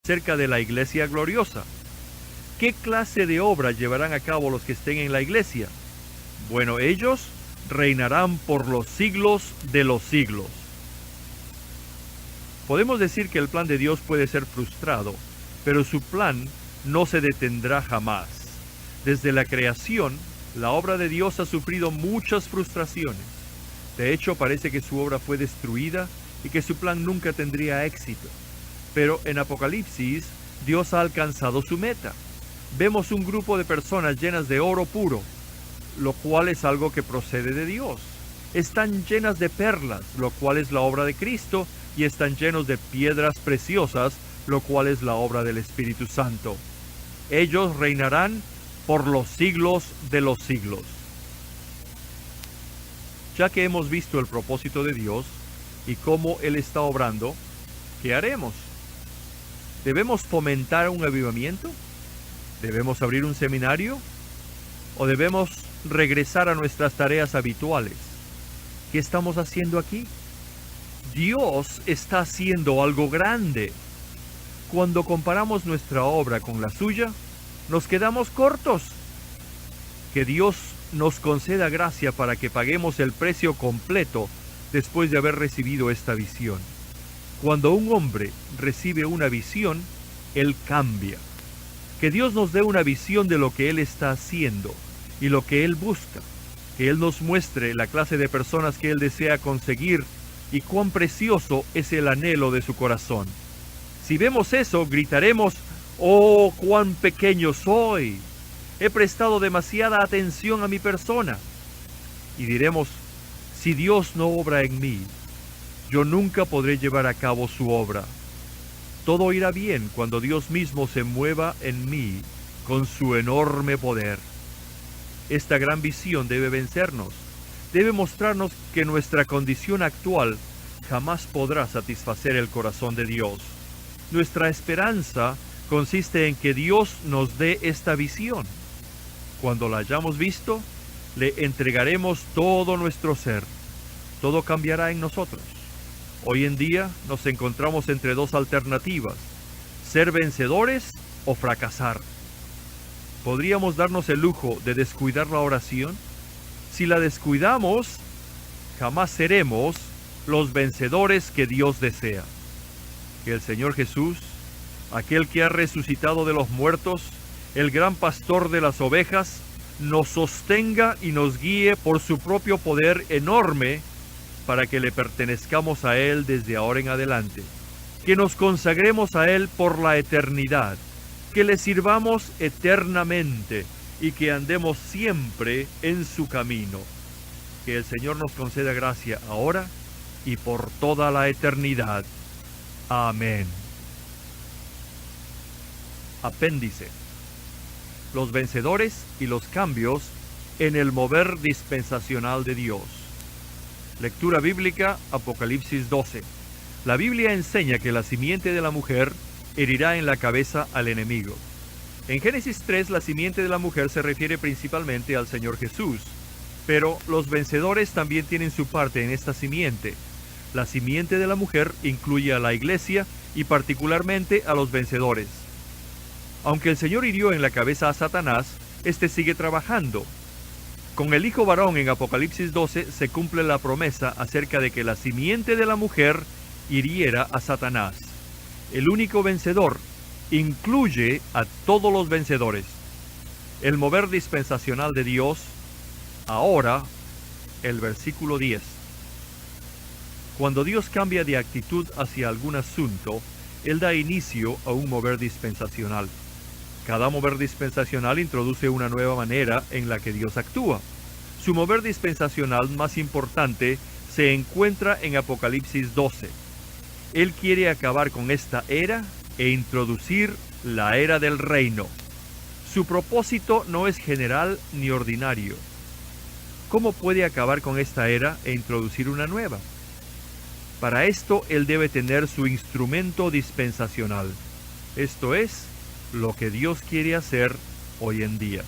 acerca de la iglesia gloriosa. ¿Qué clase de obra llevarán a cabo los que estén en la iglesia? Bueno, ellos reinarán por los siglos de los siglos. Podemos decir que el plan de Dios puede ser frustrado, pero su plan no se detendrá jamás. Desde la creación, la obra de Dios ha sufrido muchas frustraciones. De hecho, parece que su obra fue destruida y que su plan nunca tendría éxito. Pero en Apocalipsis, Dios ha alcanzado su meta. Vemos un grupo de personas llenas de oro puro, lo cual es algo que procede de Dios. Están llenas de perlas, lo cual es la obra de Cristo, y están llenos de piedras preciosas, lo cual es la obra del Espíritu Santo. Ellos reinarán por los siglos de los siglos. Ya que hemos visto el propósito de Dios y cómo Él está obrando, ¿qué haremos? ¿Debemos fomentar un avivamiento? ¿Debemos abrir un seminario? ¿O debemos regresar a nuestras tareas habituales? ¿Qué estamos haciendo aquí? Dios está haciendo algo grande. Cuando comparamos nuestra obra con la suya, nos quedamos cortos. Que Dios nos conceda gracia para que paguemos el precio completo después de haber recibido esta visión. Cuando un hombre recibe una visión, él cambia. Que Dios nos dé una visión de lo que Él está haciendo y lo que Él busca. Que Él nos muestre la clase de personas que Él desea conseguir y cuán precioso es el anhelo de su corazón. Si vemos eso, gritaremos: ¡oh, cuán pequeño soy! He prestado demasiada atención a mi persona. Y diremos: si Dios no obra en mí, yo nunca podré llevar a cabo su obra. Todo irá bien cuando Dios mismo se mueva en mí con su enorme poder. Esta gran visión debe vencernos. Debe mostrarnos que nuestra condición actual jamás podrá satisfacer el corazón de Dios. Nuestra esperanza consiste en que Dios nos dé esta visión. Cuando la hayamos visto, le entregaremos todo nuestro ser. Todo cambiará en nosotros. Hoy en día nos encontramos entre dos alternativas: ser vencedores o fracasar. ¿Podríamos darnos el lujo de descuidar la oración? Si la descuidamos, jamás seremos los vencedores que Dios desea. Que el Señor Jesús, aquel que ha resucitado de los muertos, el gran pastor de las ovejas, nos sostenga y nos guíe por su propio poder enorme, para que le pertenezcamos a Él desde ahora en adelante, que nos consagremos a Él por la eternidad, que le sirvamos eternamente y que andemos siempre en su camino. Que el Señor nos conceda gracia ahora y por toda la eternidad. Amén. Apéndice: los vencedores y los cambios en el mover dispensacional de Dios. Lectura bíblica, Apocalipsis 12. La Biblia enseña que la simiente de la mujer herirá en la cabeza al enemigo. En Génesis 3, la simiente de la mujer se refiere principalmente al Señor Jesús, pero los vencedores también tienen su parte en esta simiente. La simiente de la mujer incluye a la iglesia y particularmente a los vencedores. Aunque el Señor hirió en la cabeza a Satanás, este sigue trabajando. Con el hijo varón en Apocalipsis 12 se cumple la promesa acerca de que la simiente de la mujer hiriera a Satanás. El único vencedor incluye a todos los vencedores. El mover dispensacional de Dios. Ahora, el versículo 10. Cuando Dios cambia de actitud hacia algún asunto, Él da inicio a un mover dispensacional. Cada mover dispensacional introduce una nueva manera en la que Dios actúa. Su mover dispensacional más importante se encuentra en Apocalipsis 12. Él quiere acabar con esta era e introducir la era del reino. Su propósito no es general ni ordinario. ¿Cómo puede acabar con esta era e introducir una nueva? Para esto Él debe tener su instrumento dispensacional. Esto es lo que Dios quiere hacer hoy en día.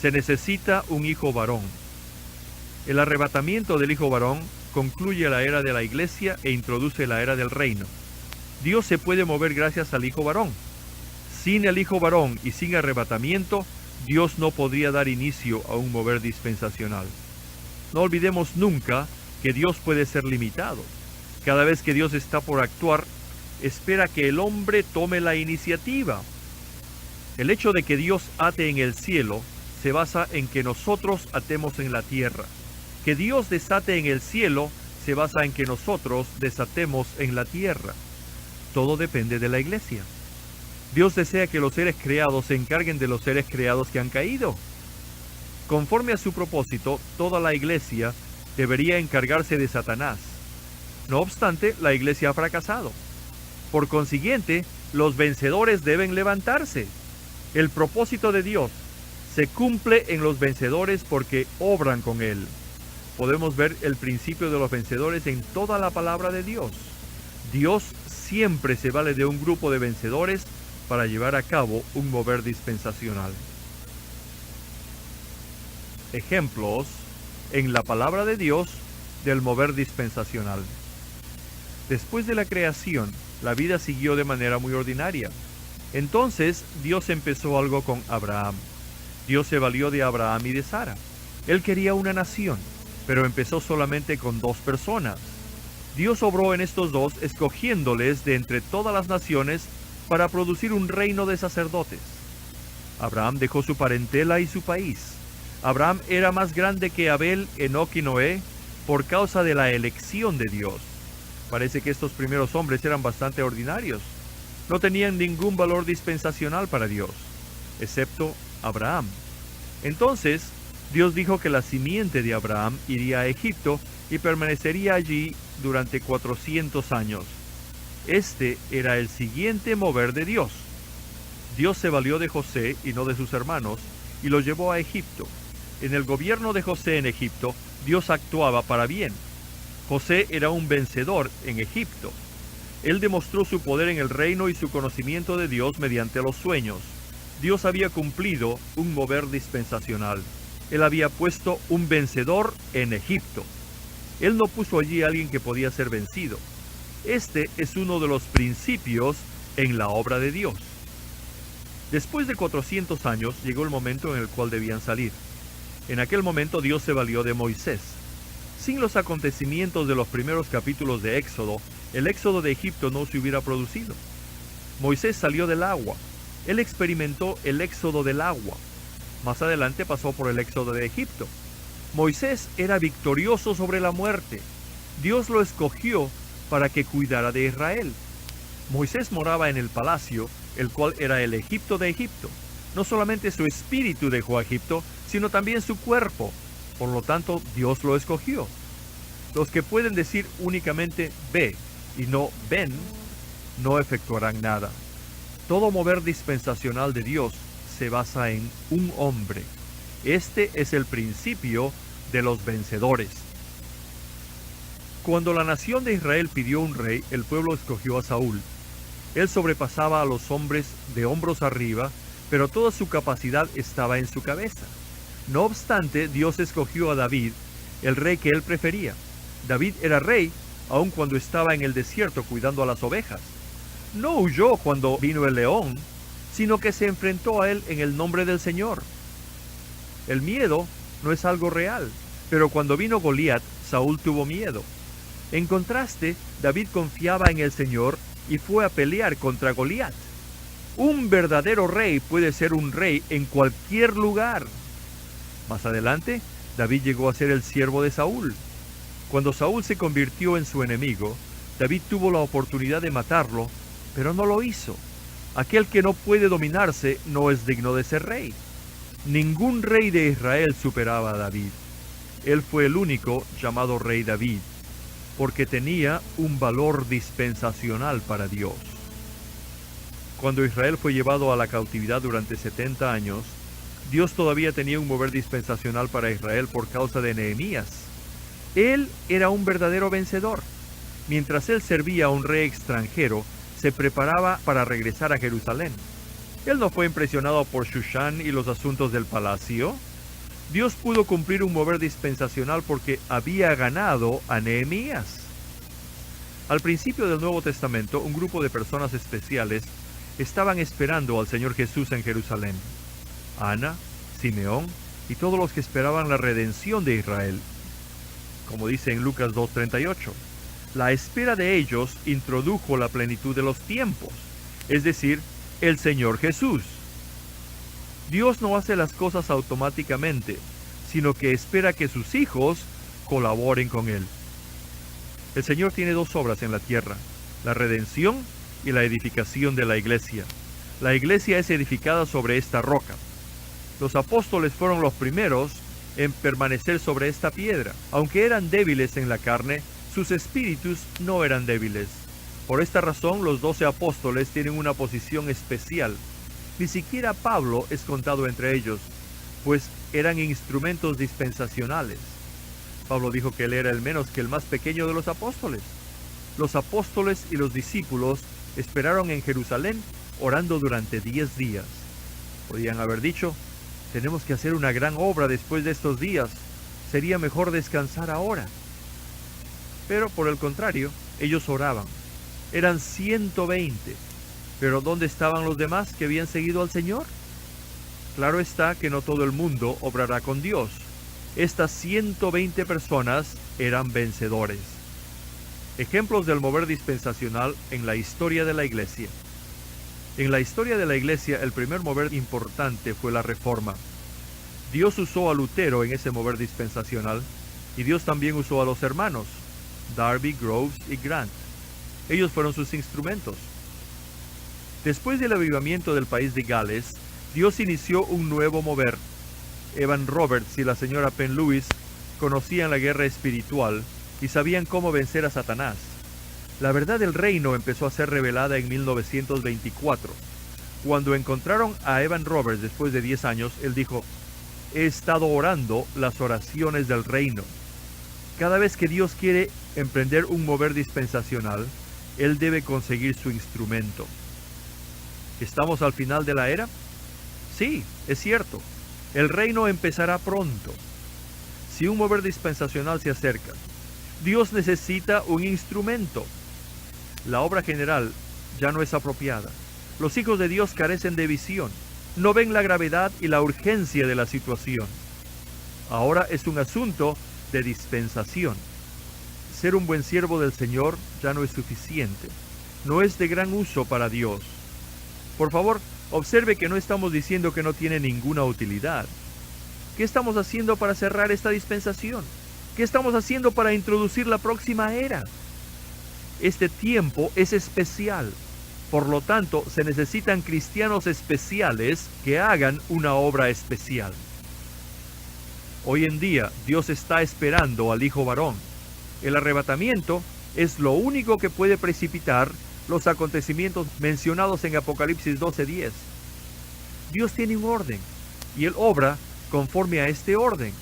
Se necesita un hijo varón. El arrebatamiento del hijo varón concluye la era de la iglesia e introduce la era del reino. Dios se puede mover gracias al Hijo varón. Sin el Hijo varón y sin arrebatamiento, Dios no podría dar inicio a un mover dispensacional. No olvidemos nunca que Dios puede ser limitado. Cada vez que Dios está por actuar, espera que el hombre tome la iniciativa. El hecho de que Dios ate en el cielo se basa en que nosotros atemos en la tierra. Que Dios desate en el cielo se basa en que nosotros desatemos en la tierra. Todo depende de la iglesia. Dios desea que los seres creados se encarguen de los seres creados que han caído. Conforme a su propósito, toda la iglesia debería encargarse de Satanás. No obstante, la iglesia ha fracasado. Por consiguiente, los vencedores deben levantarse. El propósito de Dios se cumple en los vencedores porque obran con Él. Podemos ver el principio de los vencedores en toda la palabra de Dios. Dios siempre se vale de un grupo de vencedores para llevar a cabo un mover dispensacional. Ejemplos en la palabra de Dios del mover dispensacional. Después de la creación, la vida siguió de manera muy ordinaria. Entonces, Dios empezó algo con Abraham. Dios se valió de Abraham y de Sara. Él quería una nación, pero empezó solamente con 2 personas. Dios obró en estos 2, escogiéndoles de entre todas las naciones para producir un reino de sacerdotes. Abraham dejó su parentela y su país. Abraham era más grande que Abel, Enoc y Noé por causa de la elección de Dios. Parece que estos primeros hombres eran bastante ordinarios. No tenían ningún valor dispensacional para Dios, excepto Abraham. Entonces, Dios dijo que la simiente de Abraham iría a Egipto y permanecería allí durante 400 años. Este era el siguiente mover de Dios. Dios se valió de José y no de sus hermanos y los llevó a Egipto. En el gobierno de José en Egipto, Dios actuaba para bien. José era un vencedor en Egipto. Él demostró su poder en el reino y su conocimiento de Dios mediante los sueños. Dios había cumplido un mover dispensacional. Él había puesto un vencedor en Egipto. Él no puso allí a alguien que podía ser vencido. Este es uno de los principios en la obra de Dios. Después de 400 años llegó el momento en el cual debían salir. En aquel momento Dios se valió de Moisés. Sin los acontecimientos de los primeros capítulos de Éxodo, el éxodo de Egipto no se hubiera producido. Moisés salió del agua. Él experimentó el éxodo del agua. Más adelante pasó por el éxodo de Egipto. Moisés era victorioso sobre la muerte. Dios lo escogió para que cuidara de Israel. Moisés moraba en el palacio, el cual era el Egipto de Egipto. No solamente su espíritu dejó a Egipto, sino también su cuerpo. Por lo tanto, Dios lo escogió. Los que pueden decir únicamente ve y no ven, no efectuarán nada. Todo mover dispensacional de Dios se basa en un hombre. Este es el principio de los vencedores. Cuando la nación de Israel pidió un rey, el pueblo escogió a Saúl. Él sobrepasaba a los hombres de hombros arriba, pero toda su capacidad estaba en su cabeza. No obstante, Dios escogió a David, el rey que él prefería. David era rey, aun cuando estaba en el desierto cuidando a las ovejas. No huyó cuando vino el león, sino que se enfrentó a él en el nombre del Señor. El miedo no es algo real, pero cuando vino Goliat, Saúl tuvo miedo. En contraste, David confiaba en el Señor y fue a pelear contra Goliat. Un verdadero rey puede ser un rey en cualquier lugar. Más adelante, David llegó a ser el siervo de Saúl. Cuando Saúl se convirtió en su enemigo, David tuvo la oportunidad de matarlo, pero no lo hizo. Aquel que no puede dominarse no es digno de ser rey. Ningún rey de Israel superaba a David. Él fue el único llamado Rey David, porque tenía un valor dispensacional para Dios. Cuando Israel fue llevado a la cautividad durante 70 años, Dios todavía tenía un mover dispensacional para Israel por causa de Nehemías. Él era un verdadero vencedor. Mientras él servía a un rey extranjero, se preparaba para regresar a Jerusalén. Él no fue impresionado por Shushan y los asuntos del palacio. Dios pudo cumplir un mover dispensacional porque había ganado a Nehemías. Al principio del Nuevo Testamento, un grupo de personas especiales estaban esperando al Señor Jesús en Jerusalén. Ana, Simeón y todos los que esperaban la redención de Israel. Como dice en Lucas 2:38, la espera de ellos introdujo la plenitud de los tiempos, es decir, el Señor Jesús. Dios no hace las cosas automáticamente, sino que espera que sus hijos colaboren con Él. El Señor tiene dos obras en la tierra, la redención y la edificación de la iglesia. La iglesia es edificada sobre esta roca. Los apóstoles fueron los primeros en permanecer sobre esta piedra. Aunque eran débiles en la carne, sus espíritus no eran débiles. Por esta razón, los 12 apóstoles tienen una posición especial. Ni siquiera Pablo es contado entre ellos, pues eran instrumentos dispensacionales. Pablo dijo que él era el menos que el más pequeño de los apóstoles. Los apóstoles y los discípulos esperaron en Jerusalén orando durante 10 días. Podían haber dicho: tenemos que hacer una gran obra después de estos días. Sería mejor descansar ahora. Pero por el contrario, ellos oraban. Eran 120. Pero ¿dónde estaban los demás que habían seguido al Señor? Claro está que no todo el mundo obrará con Dios. Estas 120 personas eran vencedores. Ejemplos del mover dispensacional en la historia de la iglesia. En la historia de la iglesia, el primer mover importante fue la Reforma. Dios usó a Lutero en ese mover dispensacional, y Dios también usó a los hermanos, Darby, Groves y Grant. Ellos fueron sus instrumentos. Después del avivamiento del país de Gales, Dios inició un nuevo mover. Evan Roberts y la señora Penn Lewis conocían la guerra espiritual y sabían cómo vencer a Satanás. La verdad del reino empezó a ser revelada en 1924. Cuando encontraron a Evan Roberts después de 10 años, él dijo: he estado orando las oraciones del reino. Cada vez que Dios quiere emprender un mover dispensacional, Él debe conseguir su instrumento. ¿Estamos al final de la era? Sí, es cierto. El reino empezará pronto. Si un mover dispensacional se acerca, Dios necesita un instrumento. La obra general ya no es apropiada. Los hijos de Dios carecen de visión. No ven la gravedad y la urgencia de la situación. Ahora es un asunto de dispensación. Ser un buen siervo del Señor ya no es suficiente. No es de gran uso para Dios. Por favor, observe que no estamos diciendo que no tiene ninguna utilidad. ¿Qué estamos haciendo para cerrar esta dispensación? ¿Qué estamos haciendo para introducir la próxima era? Este tiempo es especial. Por lo tanto, se necesitan cristianos especiales que hagan una obra especial. Hoy en día, Dios está esperando al Hijo varón. El arrebatamiento es lo único que puede precipitar los acontecimientos mencionados en Apocalipsis 12:10. Dios tiene un orden, y Él obra conforme a este orden.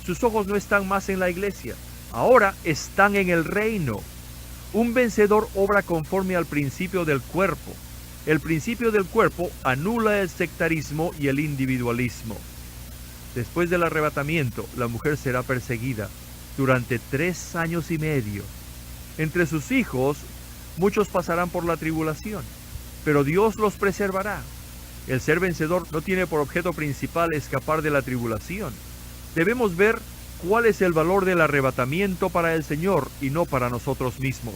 Sus ojos no están más en la iglesia, ahora están en el reino. Un vencedor obra conforme al principio del cuerpo. El principio del cuerpo anula el sectarismo y el individualismo. Después del arrebatamiento, la mujer será perseguida durante 3 años y medio. Entre sus hijos, muchos pasarán por la tribulación, pero Dios los preservará. El ser vencedor no tiene por objeto principal escapar de la tribulación. Debemos ver cuál es el valor del arrebatamiento para el Señor y no para nosotros mismos.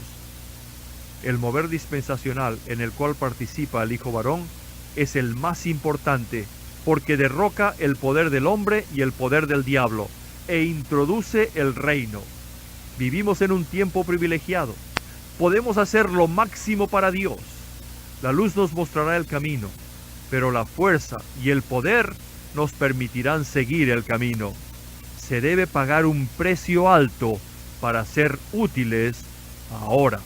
El mover dispensacional en el cual participa el Hijo varón es el más importante, porque derroca el poder del hombre y el poder del diablo, e introduce el reino. Vivimos en un tiempo privilegiado. Podemos hacer lo máximo para Dios. La luz nos mostrará el camino, pero la fuerza y el poder nos permitirán seguir el camino. Se debe pagar un precio alto para ser útiles ahora.